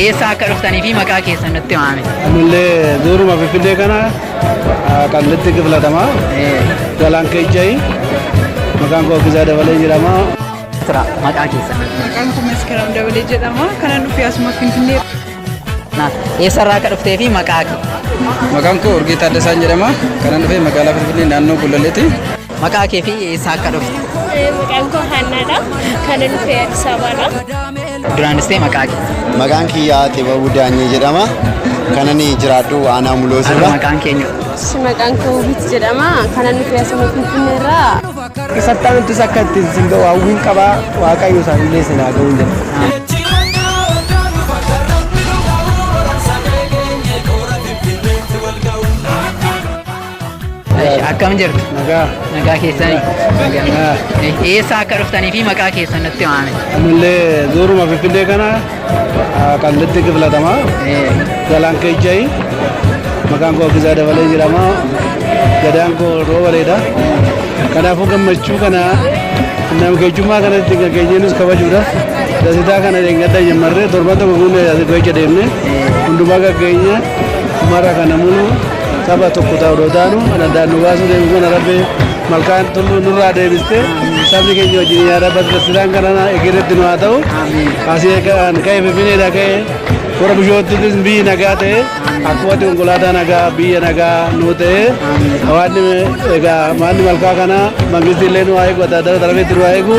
Eessaa akka dhuftanii fi maqaa keessan nutti himame. Anillee duuruma Finfinnee kana kallattii filatamaa Galaan Keejjay maqaan koo Gisaa Dabalee jedhama. Maqaa keessan. Maqaan koo Maskaraam Dabalee jedhama. Kanan dhufee asuma Finfinnee. Eessarraa akka dhuftee fi maqaa kee. Maqaan koo Urgee Taaddasaan jedhama. Kanan dhufee magaalaa Finfinnee naannoo Gullalleeti. Maqaa kee fi eessaa akka dhufte. Maqaan koo Hannaadha. Kanan dhufee Addis Abaadha. Duraanis ta'e maqaa kee. Maqaan kiyyaa Xibabuu Daanyee jedhama. Kanan jiraadhu aanaa Muloosidha. Maqaan keenya. Maqaan koo Wit jedhama. Kanan dhufee asuma Finfinneerraa. Isattaan nutis akka ittiin siin ga'u hawwiin qabaa Waaqayyo isaanillee sinaa ga'uu jedha. Akkam jirtu? Nagaa keessanii. Eessaa akka dhuftanii fi maqaa keessan nutti himame. Anillee duuruma Finfinnee kana kallattii filatamaa Galaan Keejjay maqaan koo Gisaa Dabalee jedhama. Gadaan koo Roobaleedha. Kanaafuu gammachuu kana nama geejjummaa kanatti gaggeessinus kabajuudhaaf dasitaa kana deeggarra jammarree torban tokko kunnee asii gocha deemne hundumaa gaggeenya mara kana mulu saba tokko ta'uu taanu addaan nu baasuu deemu kana rabbee malkaan tulluu nurraa deebiste sabni keenya wajjin yaada dasitaan kana egerreetti nu haa ta'u asii kan ka'e Finfinneedhaa ka'e warra bishoottis biyyi nagaa ta'e akkuma konkolaataa nagaa biyya nagaa nu ta'e hawaasni egaa maanni malkaa kana mangistillee nu haa eegu adda addaa darbeetti nu haa eegu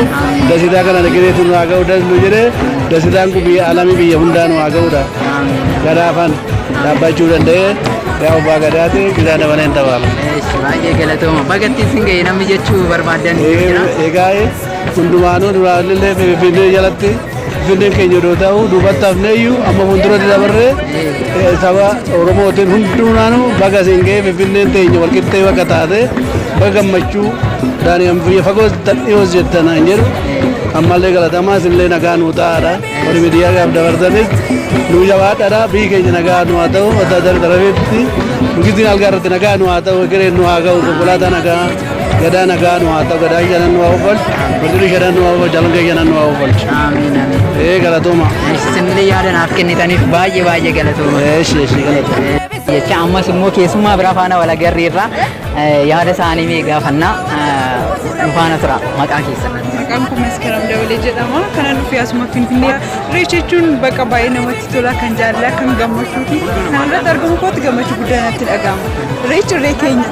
dasitaa kana egerreetti nu haa ga'u nu jedhe dasitaan kun biyya alamii biyya hundaa nu haa ga'udha gadaafan dhaabbachuu danda'e yaa abbaa gadaati Gisaa Dabalee hin taphaamu. Baay'ee galatooma. Bagattiin sin ga'e namni jechuu barbaadan jira. Egaa hundumaanuu duraallee Finfinnee jalatti Finfinneen keenya yoo ta'u duubatti hafneeyyuu amma fuulduratti dabarree saba Oromootiin hundumaanuu baga sin ga'e Finfinneen teenya walqixxee bakka taate baga gammachuu daani'an biyya fagoo dhiyoos jettan hin jedhu ammallee galatamaa isinillee nagaa nuu ta'aadha. Warri miidiyaa gaaf dabarsanis nu jabaadhaadha biyyi keenya nagaa nu haa ta'u adda adda darbeetti muktiin algaa irratti nagaa nu haa ta'u egereen nu haa ga'u konkolaataa nagaa gadaa nagaa nu haa ta'u gadaa shanan nu haa oolchu wantoonni shanan nu haa oolchu jalangee shanan nu haa oolchu. Galatooma. Isinillee yaada naaf kennitaniif baay'ee galatooma. Galatooma. Jecha ammas immoo keessummaa biraa faana wal agarreerra yaada isaanii mee gaafannaa nu faana tura maqaa keessan. Maqaan koo Maskaraam Dabalee jedhama. Kanan dhufee asuma Finfinnee. Irreecha jechuun bakka baay'ee namatti tola kan jaalala kan gammachuu fi kan irratti argamu kootti gammachuu guddaa natti dhaga'ama. Irreechi irree keenya.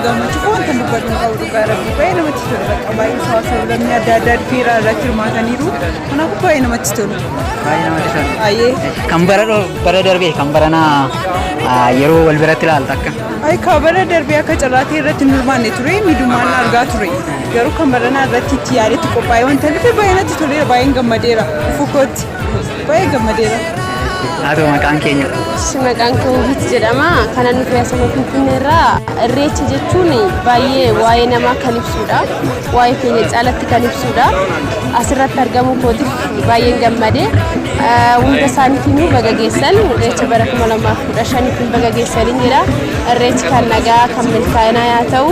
Gammachuu koo wanta dubbatu qabu dhugaa rabbi baay'ee namatti tola bakka baay'ee hawaasa lammii adda addaa dhufeera irratti hirmaataniiru. Kanaafuu baay'ee namatti tola. Baay'ee namatti tola. Baay'ee. Kan bara darbee kan baranaa yeroo wal biratti ilaalta akka. Kan bara darbee akka carraatii irratti hin hirmaanne ture miidhumaan argaa ture. Garuu kan baranaa irratti itti yaadetti qophaa'ee wanta dhufe baay'ee natti toleera baay'een gammadeera. Fukootti baay'ee gammadeera. Haa ta'u maqaan keenya. Maqaan koo Wit jedhama. Kanan dhufee asuma Finfinneerraa. Irreecha jechuun baay'ee waa'ee namaa kan ibsudha. Waa'ee keenya caalatti kan ibsudha. Asirratti argamu kootiif baay'een gammade. Hunda isaaniitiin baga geessan irreecha bara 2015 baga geessaniin jira. Irreechi kan nagaa kan milkaa'inaa yaa ta'u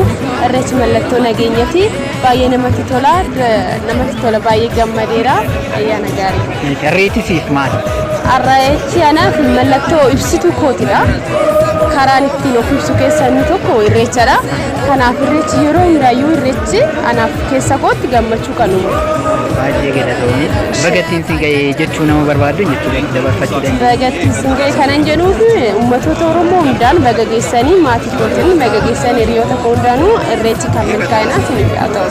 irreechi mallattoo nageenyaati. Baay'ee namatti tola baay'ee gammadeera. Ayyaana gaarii. Irreechi siif maali? Irreechi anaaf mallattoo ibsituu kootidha. Karaan ittiin of ibsu keessaa inni tokko irreechadha. Kanaaf irreechi yeroo hundaayyuu irreechi anaaf keessa kootti gammachuu kan uumu. Baay'ee galatoomii. Bagattiin sin ga'e jechuu nama barbaaddu jechuudha dabarfachuu dandeenya. Bagattiin sin ga'e kanan jedhuuf uummattoota Oromoo hundaan baga geessanii maatii kootiin baga geessan hiriyoota koo hundaanuu irreechi kan milkaa'inaa siniif haa ta'u.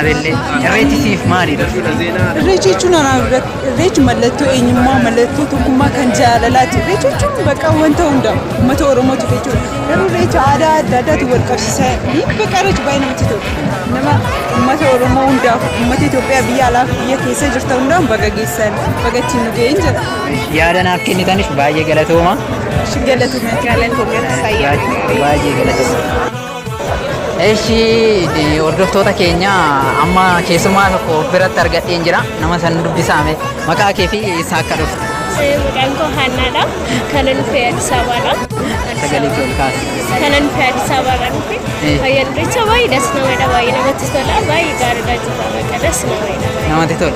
Abeellee irreechi siif maalidha? Irreechi jechuun irreechi mallattoo eenyummaa mallattoo tokkummaa kan jaalalaati. Irreechi jechuun bakka wanta hundaa uummata Oromootu jechuudha. Garuu irreecha aadaa adda addaatu wal qabsiisaa bakka irreechi baay'ee namatti tola. Nama uummata Oromoo hundaaf uummata Itoophiyaa biyya alaaf biyya keessa jirta hundaan baga geessan baga ittiin nu ga'een jedha. Yaada naaf kennitaniif baay'ee galatooma. Baay'ee galatooma. Eshi hordoftoota keenya amma keessummaa tokko biratti argadheen jira. Nama san dubbisaame maqaa kee fi eessaa akka dhufte. Maqaan koo Hannaadha. Kanan dhufee Addis Abaadha. Sagalee kee ol kaasi. Kanan dhufee Addis Abaadha dhufe. Ayyaana irreecha baay'ee das namadha baay'ee namatti tola baay'ee gaariidha jira bakka das namadha. namatti tola.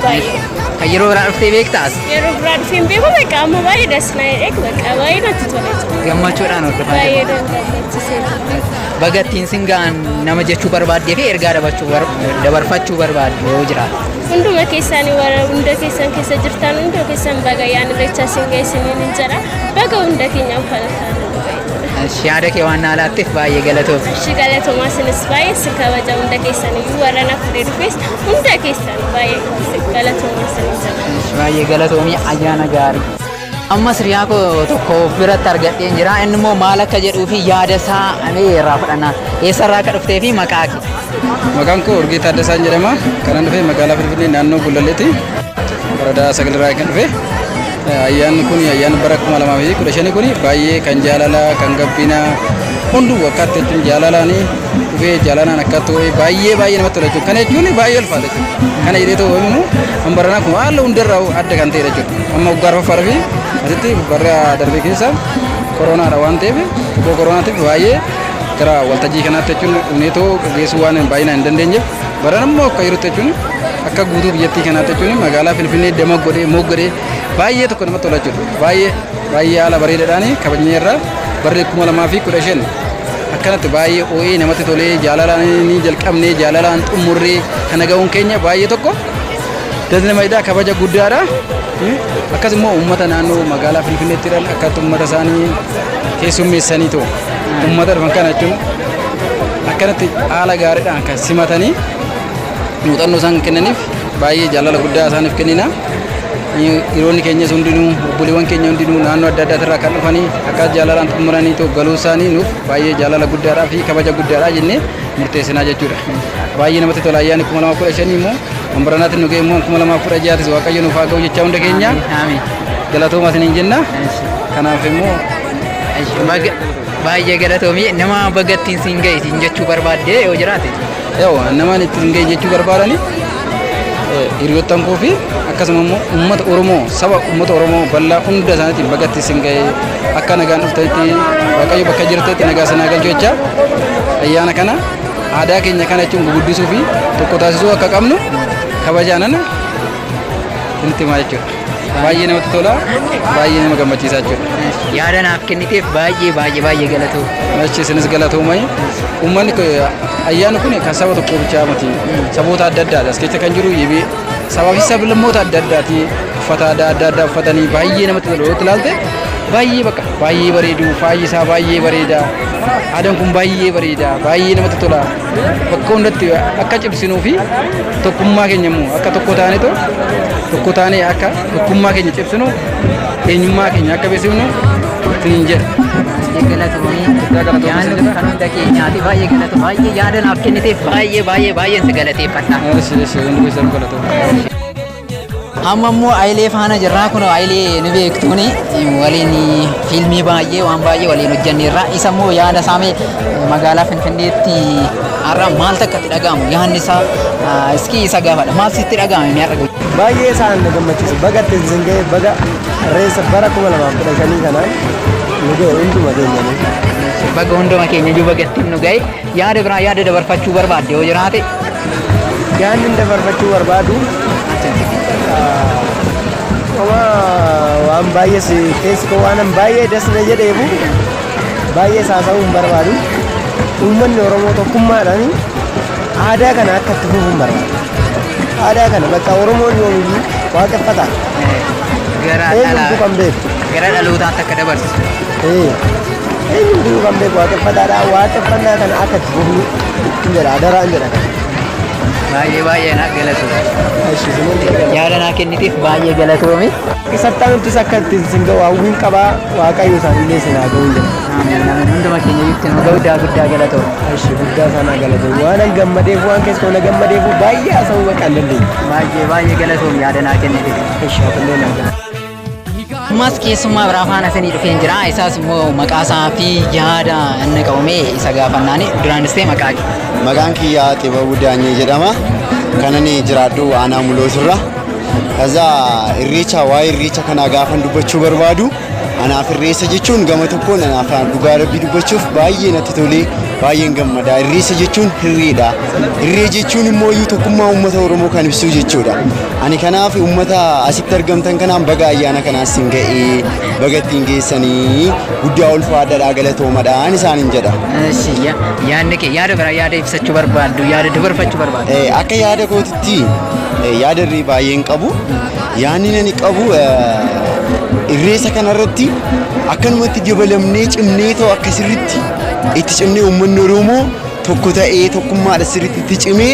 Baay'ee. Kan yeroo biraa dhuftee beektaas Yeroo biraa dhufee hin beeku beekaa amma baay'ee das na jedhee bakka baay'ee natti tola jechuudha. gammachuudhaan hordofaa Baay'ee jirta. dandachiisee. Bagattiin singaan nama jechuu barbaaddee fi ergaa dabarfachuu barbaaddu yoo jiraatu. Hunduma keessanii warra hunda keessan keessa jirtan hunda keessan baga yaan irreechaa singaa isiniin hin jedha. Baga hunda keenyaan falataan Yaada kee waan naalaatteef baay'ee galatoomi. Shi galatoomaa sinis baay'ee si kabaja hunda keessaniyyuu warra na fudhee dhufes hunda keessan baay'ee galatoomaa sinis jedha. Baay'ee galatoomii ayyaana gaarii. Ammas hiriyaa koo tokko biratti argadheen jira. Inni immoo maal akka jedhuu fi yaada isaa amee irraa fudhanna. Eessarraa akka dhuftee fi maqaa kee. Maqaan koo Urgee Taaddasaan jedhama. Kanan dhufe magaalaa Finfinnee naannoo Gullalleetti. Waradaa Sagalirraa kan dhufe. Ayyaanni kun ayyaana bara 2015 kun baay'ee kan jaalalaa kan gabbinaa hunduu wakkaatti jechuun jaalalaanii dhufee jaalalaan akka ta'e baay'ee namatti tola jechuudha. Kana jechuun baay'ee ulfaata jechuudha. Kana jedhee ta'u immoo hambaranaa kun haala hundarraa adda kan ta'e jechuudha. Amma waggaa arfaffaadhaa fi asitti bara darbee keessa koronaadha waan ta'eef dhibee koronaatiif baay'ee gara waltajjii kanaatti jechuun uneetoo geessuu waan baay'inaan hin dandeenyeef bara ammoo akka jirutti jechuun akka guutuu biyyattii kanaatti jechuun magaalaa Finfinnee dama godhee moggodhee baay'ee tokko namatti tola jechuudha. Baay'ee haala bareedaadhaan kabajnee irraa barri 2015 akkanatti baay'ee oo'ee namatti tolee jaalalaan ni jalqabnee jaalalaan xumurree kana ga'uun keenya baay'ee tokko dasnamaadha kabaja guddaadha. Akkasumas uummata naannoo magaalaa Finfinneetti jiran akkatti uummata isaanii keessummeessanii ta'u uummata dhufan kana jechuun akkanatti haala gaariidhaan kan simatanii muuxannoo isaan kennaniif baay'ee jaalala guddaa isaaniif kennina. Hiriyoonni keenyas hundinuu obboleewwan keenya hundinuu naannoo adda addaa kan dhufanii akka jaalalaan xumuranii ta'u galuu isaanii nuuf baay'ee jaalala guddaadhaa fi kabaja guddaadhaa jennee murteessinaa jechuudha. Baay'ee namatti tola ayyaanni 2015 immoo hambaranaatti nu ga'e immoo 2016 waaqayyo nuuf haa ga'u jechaa hunda keenya galatoomaa isiniin jenna. Kanaaf immoo baay'ee galatoomii nama bagattiin siin ga'e siin jechuu barbaadde yoo jiraate. Namaan ittiin ga'e jechuu barbaadani hiriyoottan koo fi akkasuma immoo uummata Oromoo saba uummata Oromoo bal'aa hunda isaaniitiin bagatti siin ga'e akka nagaan dhuftetti waaqayyo bakka jirtetti nagaa sanaa galchu jecha ayyaana kana aadaa keenya kana jechuun guddisuu fi tokko taasisuu akka qabnu kabajaanan itti himaa jechuudha. Baay'ee namatti tola, baay'ee nama gammachiisaa jechuudha. Yaada naaf kenniteef baay'ee galatoomi. Machi isinis galatoomai. Uummanni ayyaana kun kan saba tokko bichaa miti. Saboota adda addaati as keessa kan jiru sabaa fi sablammoota adda addaati uffata adda addaa uffatanii baay'ee namatti tola yoo ilaalte baay'ee bareedu faayi isaa baay'ee bareeda. Aadaan kun baay'ee bareeda baay'ee namatti tola. Bakka hundatti akka cimsinuu fi tokkummaa keenya immoo akka tokko taanee akka tokkummaa keenya cimsinu eenyummaa keenya akka beeksifnu ittiin jedha. Yaadni kan hunda keenyaati baay'ee galatu baay'ee yaada naaf kenniteef baay'ee si galateeffadha. Amma immoo Ayilee faana jirraa kun Ayilee ni beektuuni waliin fiilmii baay'ee waan baay'ee waliin hojjanneerra isa immoo yaada isaamee magaalaa Finfinneetti har'a maal takkatti dhaga'amu yaadni isaa iskii isa gaafadha maal sitti dhaga'ame ni har'a baay'ee isaan na gammachiisa baga ittiin ga'e baga reessa bara 2015 kanaan nu ga'e hunduma keenyanii. Baga hunduma keenya iyyuu baga ittiin nu ga'e yaada biraa yaada dabarfachuu barbaadde yoo jiraate. Yaadni dabarfachuu barbaadu waan baay'ee keessi koo waan baay'ee dasna jedheefu baay'ee saasa'uu hin barbaadu. Uummanni Oromoo tokkummaadhaan aadaa kana akka itti fufuun barbaadu. Aadaa kana bakka Oromoon yoomiyyuu waaqeffata. Eenyutu kan beeku. Gara dhalootaatti akka dabarsu. Eenyutu kan beeku waaqeffataadha. Waaqeffannaa kana akka itti fufu ittiin jedha adaraan jedha kana. Baay'ee na galatoome. Yaada naa kenniteef baay'ee galatoome. Isattaan nutis akka ittiin sin ga'u hawwiin qabaa waaqayyo isaanillee sin haa ga'uu jedha. Namni hunduma keenya itti nu ga'u guddaa galatoome. Guddaa sanaa galatoome. Waan an gammadeef waan keessa na gammadeef baay'ee haasa'uu bakka hin dandeenye. Baay'ee galatoome yaada naa kenniteef. Ammas keessummaa biraa faana isinii dhufeen jira. Isaas immoo maqaa isaa fi yaada inni qabame isa gaafannaani duraanis ta'e maqaa kee. Maqaan kiyyaa Xibabuu Daanyee jedhama. Kanan jiraadhu aanaa Mulootirra. Kaza irreecha waa'ee irreecha kanaa gaafan dubbachuu barbaadu anaaf irreessa jechuun gama tokkoon anaaf dhugaa rabbii dubbachuuf baay'ee natti tolee baay'een gammada. Irreessa jechuun hirreedha. Hirree jechuun immoo iyyuu tokkummaa uummata Oromoo kan ibsu jechuudha. Ani kanaaf uummata asitti argamtan kanaan baga ayyaana kanaas hin ga'ee baga ittiin geessanii guddaa ulfaadhaadhaa galatoomadhaan isaaniin jedha. Yaadni kee yaada biraa yaada ibsachuu barbaaddu yaada dabarfachuu barbaaddu. Akka yaada kootitti yaada irree baay'een qabu. Yaanni ani qabu irreessa kanarratti akkanumatti dabalamnee cimnee ta'u akka sirriitti itti cimnee uummanni Oromoo tokko ta'ee tokkummaadha sirriitti itti cimee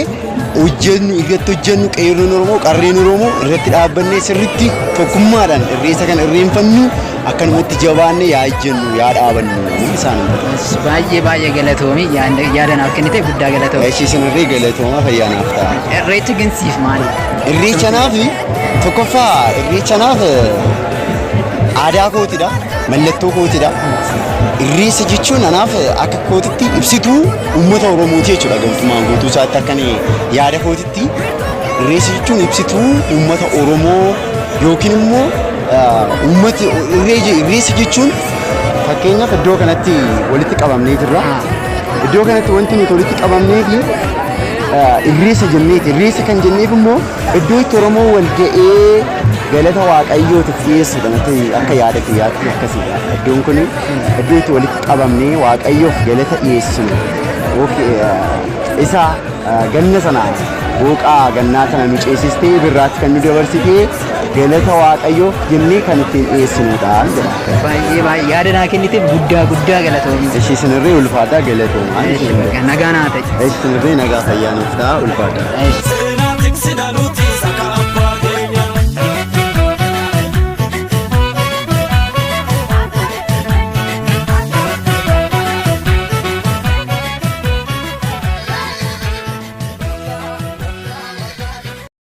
hojjennu irratti hojjennu qeerroon Oromoo qarreen Oromoo irratti dhaabbannee sirriitti tokkummaadhaan irreessa kana irreenfannu akkanumatti jabaannee yaa ejjennu yaa dhaabannu isaanii. Baay'ee galatoomi yaada naaf kennite guddaa galatoomi. Ishiisin irree galatooma fayyaa naaf ta'a. Irreechi gansiif maali? Irreecha naaf tokkoffaa irreecha naaf aadaa kootidha mallattoo kootidha. Irreessa jechuun anaaf akka kootitti ibsituu uummata Oromooti jechuudha gamtumaan guutuu isaatti akkan yaada kootitti. Irreessa jechuun ibsituu uummata Oromoo yookiin immoo uummati irreessa jechuun fakkeenyaaf iddoo kanatti walitti qabamnee jirra. Iddoo kanatti wanti nuti walitti qabamnee fi irreessa jenneeti. Irreessa kan jenneef immoo iddoo itti Oromoo wal ga'ee galata waaqayyootiif dhiyeessudha akka yaada kiyyaatti akkasiidha. Iddoon kun iddoo itti walitti qabamnee waaqayyoof galata dhiyeessinu isa ganna sana booqaa gannaa kana nu ceesistee birraatti kan nu dabarsitee galata waaqayyoof jennee kan ittiin dhiyeessinudha jedha. Baay'ee yaada naa kenniteef guddaa galatoomi. Ishiisin irree ulfaataa galatooma. Nagaa naa ta'e. Ishiisin irree nagaa fayyaa nuuf ta'a ulfaataa.